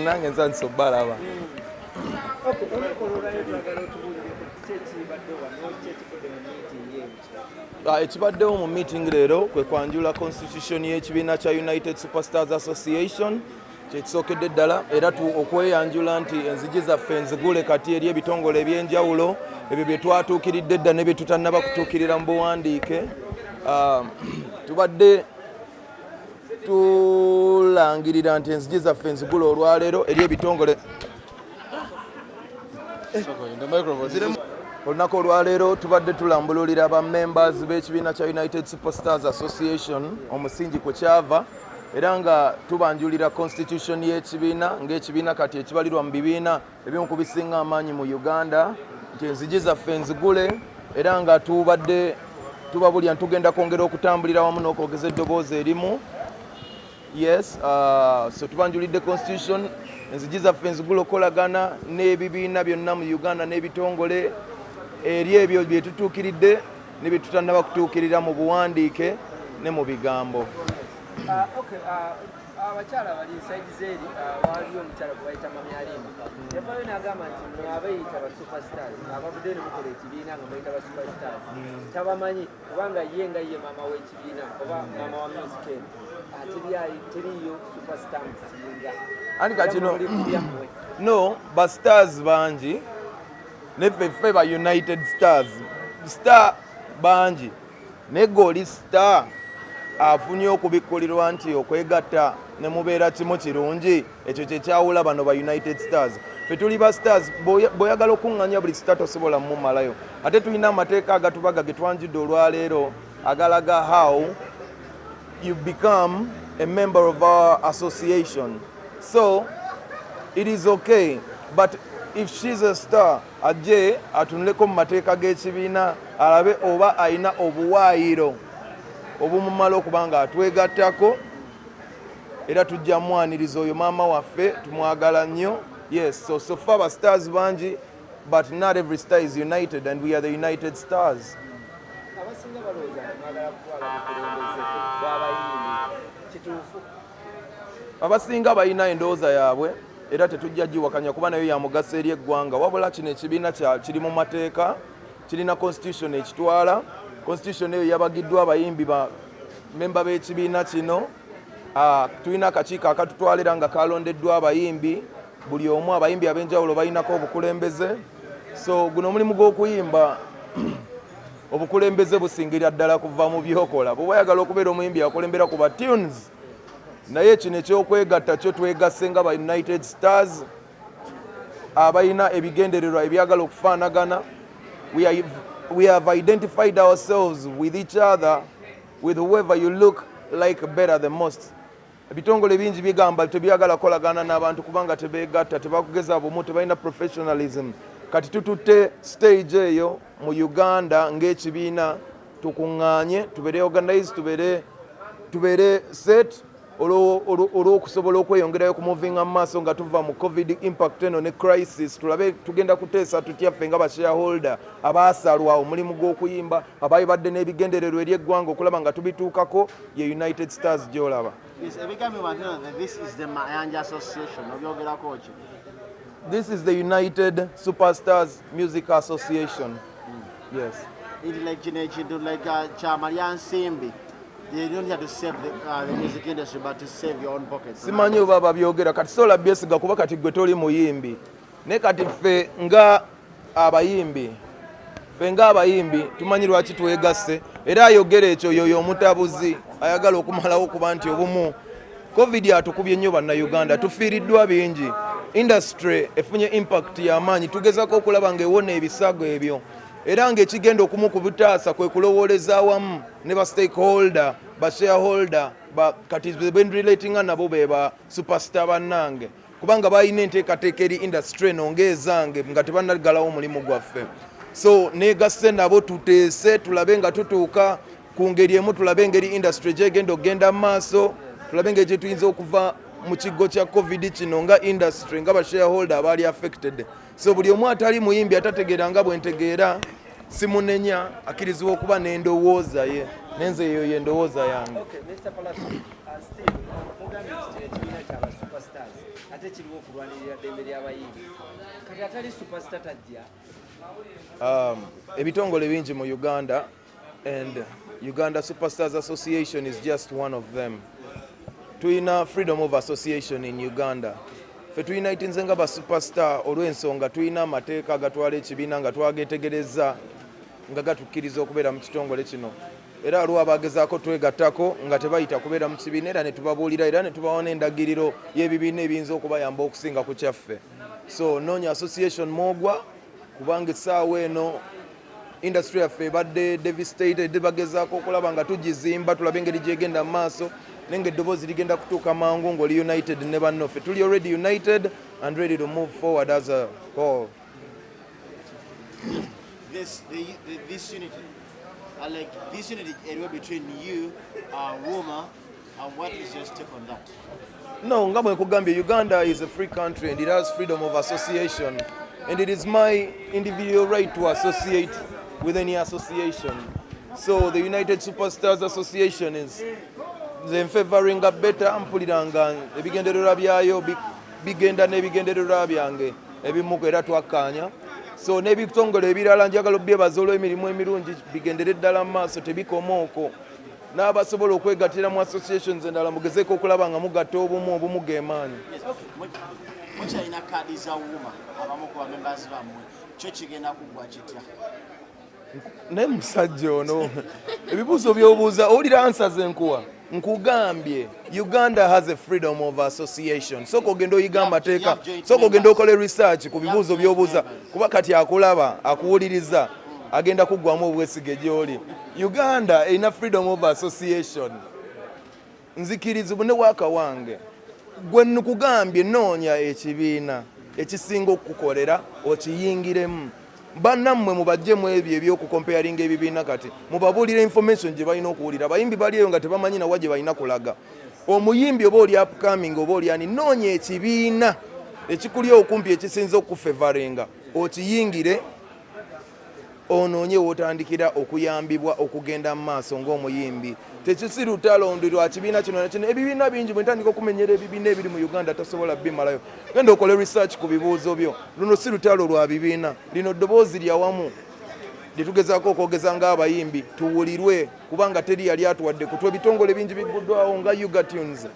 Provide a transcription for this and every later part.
nange nzanisa obbalaba. Ekibaddewo mu meeting leero kwe kwanjula constitution y'ekibiina kya United Superstars Association kyekisookedde ddala era okweyanjula nti enzigi zaffe enzigule kati eri ebitongole ebyenjawulo ebyo bye twatuukiridde edda ne bye tutannaba kutuukirira mu buwandiike. Tubadde tulangirira nti enzigi zaffe enzigule olwaleero eri ebitongole olunaku olwaleero tubadde tulambululira ba members b'ekibiina kya United Superstars Association omusingi kwe kyava era nga tubanjulira constitution y'ekibiina ng'ekibiina kati ekibalirwa mu bibiina ebimu ku bisinga amaanyi mu Uganda nti enzigi zaffe enzigule era nga tubadde tubabulya ntugenda kwongera okutambulira wamu n'okwogeza eddoboozi erimu. Yes, so tubanjulidde constitution enzigi zaffe enzigule okolagana n'ebibiina byonna mu Uganda n'ebitongole eri ebyo bye tutuukiridde ne bye tutannaba kutuukirira mu buwandiike ne mu bigambo. Abakyala bali saidi zeeri waliyo omukyala gwe bayita Mami Alimba yavayo n'agamba nti mwe abayita ba superstars abavudde ne mukola ekibiina nga bayita ba superstars tabamanyi kubanga ye nga ye maama w'ekibiina oba maama wa music teriyo superstar musinga ani kakino no ba stars bangi neffe ba United Stars star bangi ne goli star afunye okubikkulirwa nti okwegatta ne mubeera kimu kirungi ekyo kyekyawula bano ba United Stars. Ffe tuli ba stars bw'oyagala okuŋŋanya buli sita tosobola mumalayo ate tulina amateeka agatubaga ge twanjudde olwaleero agalaga how you become a member of our association. So it is okay, but if she's a star ajje atunuleko mu mateeka g'ekibiina alabe oba ayina obuwaayiro obumumala okubanga atwegattako era tujja mwaniriza oyo maama waffe tumwagala nnyo. Yes, so far aba stars bangi but not every star is united and we are the United Stars. Abasinga balina endowooza yaabwe era tetujja giwakanya kuba nayo ya mugaso eri eggwanga wabula kino ekibiina kiri mu mateeka kirina constitution ekitwala. Constitution eyo yabagiddwa abayimbi ba memba b'ekibiina kino. Tulina akakiiko akatutwalira nga kalondeddwa abayimbi buli omu abayimbi ab'enjawulo balinako obukulembeze. So guno omulimu gw'okuyimba obukulembeze busingirira ddala kuva mu byokola. Bwe bayagala okubeera omuyimbi akulembera ku ba tunes naye kino ekyokwegatta kyo twegasse nga ba United Stars abalina ebigendererwa ebyagala okufaanagana. We have identified ourselves with each other, with whoever you look like better the most. Ebitongole bingi bigamba tebyagala kolagana n'abantu kubanga tebeegatta tebakugeza bumu tebalina professionalism. Kati tututte stage eyo mu Uganda ng'ekibiina tukuŋŋaanye tubeere organized tubeere set olw'okusobola okweyongerayo ku moving amaaso nga tuva mu covid impact eno ne crisis tulabe tugenda kuteesa tutya ffe nga ba shareholder abaasalwa omulimu gw'okuyimba abaayibadde n'ebigendererwa eri eggwanga okulaba nga tubituukako ye United Stars gy'olaba. This is the Mayanja Association obyogerako ki? This is the United Superstars Music Association. Yes. It's like Chamaryan Simbi. You don't have to save the music industry, but to save your own pockets. Simanyi oba babyogera kati sola byesiga kuba kati gwe toli muyimbi ne kati ffe nga abayimbi tumanyi lwaki twegasse era ayogera ekyo yoyo omutabuzi ayagala okumalawo kuba nti obumu covid atukubye nnyo bannayuganda tufiiriddwa bingi industry efunye impact y'amaanyi tugezako okulaba ng'ewona ebisago ebyo era ng'ekigenda okumukubutaasa kwe kulowooleza awamu ne ba stakeholder ba shareholder kati benrelatinga nabo be ba superstar bannange kubanga balina enteekateeka eri industry eno ng'ezange nga tebannagalawo omulimu gwaffe. So negasse nabo tuteese tulabe nga tutuuka ku ngeri emu tulabe engeri industry gyegenda okgenda mu maaso tulabe engeri gye tuyinza okuva mu kigo kya covid kino nga industry nga ba shareholder abaali affected. So buli omu atali muyimbi atategeera nga bwentegeera simunenya akirizibwa okuba n'endowooza ye nenze eyo y'endowooza yange. Okay, Mr. Palacio, Steve, ate kiriwo okulwanirira ddembe ly'abayimbi kati atali superstar tajja ebitongole bingi mu Uganda and Uganda Superstars Association is just one of them. Tuyina freedom of association in Uganda. Fe tuyina itinze nga ba superstar olw'ensonga tuyina amateeka agatwala ekibiina nga twagetegereza nga gatukkiriza okubeera mu kitongole kino. Era waliwo abagezaako twegattako nga tebayita kubeera mu kibiina era ne tubabuulira era ne tubawa n'endagiriro y'ebibiina ebiyinza okubayamba okusinga ku kyaffe. So noonya association mwogwa kubanga essaawa eno industry yaffe ebadde devastated bagezaako okulaba nga tugizimba tulabe engeri gyegenda mu maaso nenge eddoboozi ligenda kutuuka mangu ng'oli united ne bannaffe tuli already united and ready to move forward as a whole. This unity, this unity area between you, Wuma, and what is your step on that? No, nga bwe nkugambye Uganda is a free country and it has freedom of association and it is my individual right to associate with any association. So the United Superstars Association is favoring a better mpuliranga ebigendererwa byayo bigenda n'ebigendererwa byange ebimuko era twakkaanya. So n'ebitongole ebirala njagala obyebaza olw'emirimu emirungi bigendere ddala mu maaso tebikoma okwo. N'abasobola okwegattira mu associations endala mugezeeko okulaba nga mugatta obumu g'emaanyi. Mukyalina kaadi za Wuma abamu ku bamembers bammwe kyo kigenda kuggwa kitya? Naye musajja ono ebibuuzo by'obuuza owulira answers enkuwa nkugambye Uganda has a freedom of association. Sooka ogenda oyiga amateeka sooka ogenda okole research ku bibuuzo by'obuuza kuba kati akulaba akuwuliriza agenda kuggwamu obwesige gy'oli. Uganda erina freedom of association. Nzikirizibu ne waaka wange gwe nkugambye noonya ekibiina ekisinga okukolera okiyingiremu bannammwe mubajjemu ebyo ebyokukomparinga ebibiina kati mubabuulira information gye balina okuwulira. Abayimbi bali eyo nga tebamanyi nawa gye balina kulaga. Omuyimbi oba oli upcoming oba oli ani noonya ekibiina ekikuli okumpi ekisinza okufevaringa okiyingire onoonye wotandikira okuyambibwa okugenda mu maaso ng'omuyimbi. Tekisi lutalo lwa kibiina kino nakino ebibiina bingi bwe ntandika okumenyera ebibiina ebiri mu Uganda tasobola bimalayo. Genda okole research ku bibuuzo byo. Luno si lutalo lwa bibiina lino ddoboozi lya wamu lyetugezaako okwogeza ng'abayimbi tuwulirwe kubanga teri yali atuwadde kutwa ebitongole bingi bigguddwawo nga Ugatunes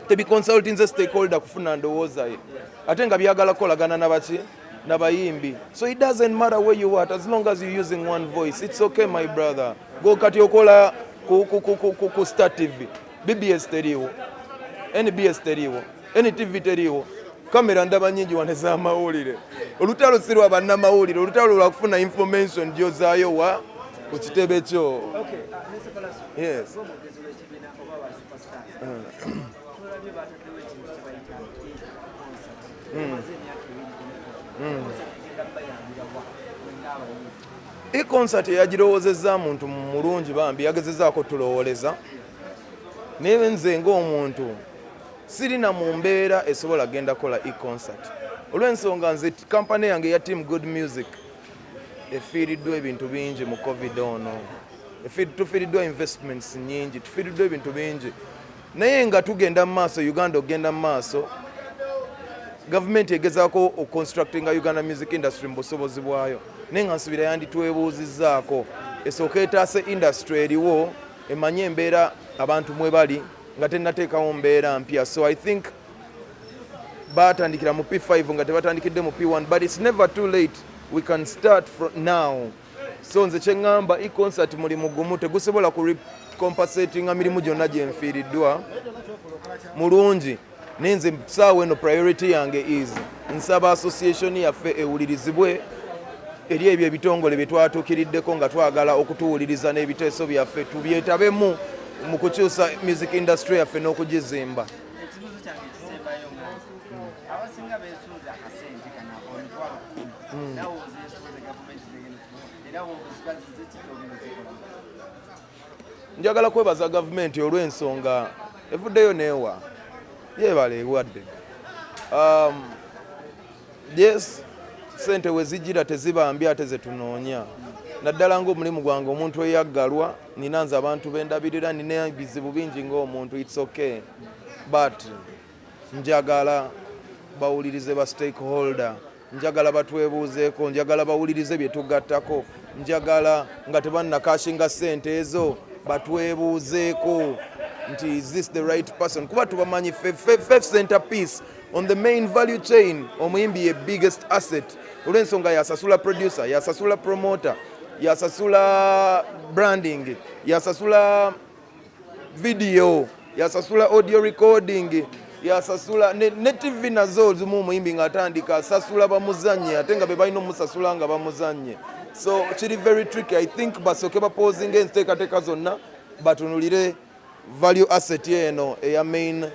tebiconsultinze stakeholder kufuna ndowooza ye ate nga byagala kukolagana nabaki n'abayimbi. So it doesn't matter where you are as long as you're using one voice. It's okay my brother. Go kati okola ku Star TV BBS teriwo NBS teriwo NTV teriwo kamera ndaba nyingi waneza amawulire. Olutalo si lwa bannamawulire olutalo lwa kufuna information gyozaayo wa ku kitebe kyo. Okay, Mr. Palaso. Yes. Omugezi w'ekibiina oba wa superstars. Tulabye bataddewo ekintu kye bayita concert. Emaze emyaka ebiri kuno. Concert egenda bayambira wa ng'abayimbi. E-concert yagirowoozezza muntu mulungi bambi yagezezaako tulowooleza naye nze ng'omuntu sirina mu mbeera esobola genda kola e-concert olw'ensonga nze kampani yange ya Team Good Music efiiriddwa ebintu bingi mu covid ono tufiiriddwa investments nyingi tufiiriddwa ebintu bingi naye nga tugenda mu maaso Uganda ogenda mu maaso gavumenti egezaako oconstructinga Uganda music industry mu busobozi bwayo naye nga nsubira yanditwebuuzizzaako esooka etaase industry eriwo emanye embeera abantu mwe bali nga tennateekawo mbeera mpya. So I think baatandikira mu P5 nga tebatandikidde mu P1 but it's never too late. We can start from now. So nze kye ŋŋamba e-concert mulimu gumu tegusobola ku recompensatinga mirimu gyonna gye nfiiriddwa mulungi naye nze saawa eno priority yange is nsaba association yaffe ewulirizibwe eri ebyo ebitongole bye twatuukiriddeko nga twagala okutuwuliriza n'ebiteeso byaffe tubyetabemu mu kukyusa music industry yaffe n'okugizimba. Ekibuuzo kyange kisembayo abasinga beesuuza akasente kana omutwalo 10 nawe ozeesuuza gavumenti zegenda era wobuzibazize kitogenda zikola. Njagala kwebaza gavumenti olw'ensonga evuddeyo neewa yeebala ewadde. Yes, sente we zijjira tezibambye ate ze tunoonya. Naddala ng'omulimu gwange omuntu eyaggalwa nina nze abantu bendabirira nina ebizibu bingi ng'omuntu it's okay but njagala bawulirize ba stakeholder, njagala batwebuuzeeko, njagala bawulirize bye tugattako, njagala nga tebannakashinga ssente ezo batwebuuzeeko nti is this the right person, kuba tubamanyi fifth centerpiece on the main value chain. Omuyimbi ye biggest asset olw'ensonga yasasula producer, yasasula promoter, yasasula branding, yasasula video, yasasula audio recording, yasasula ne TV nazo zimu. Omuyimbi ng'atandika asasula bamuzannye ate nga be balina omusasula nga bamuzannye. So kiri very tricky. I think basooke bapozinga enteekateeka zonna batunulire value asset eno eya main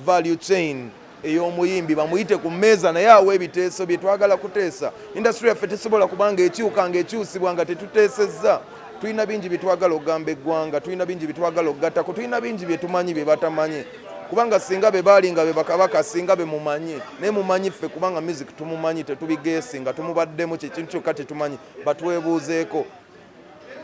value chain ey'omuyimbi, bamuyite ku mmeeza naye awa ebiteeso bye twagala kuteesa. Industry yaffe tesobola kubanga ekyuka ng'ekyusibwa nga tetuteesezza. Tulina bingi bye twagala okugamba eggwanga, tulina bingi bye twagala okugattako, tulina bingi bye tumanyi bye batamanyi. Kubanga singa be baali nga be bakabaka, singa be mumanyi naye mumanyi ffe kubanga music tumumanyi, tetubigeesi nga tumubaddemu kyekintu kyokka tetumanyi, batwebuuzeeko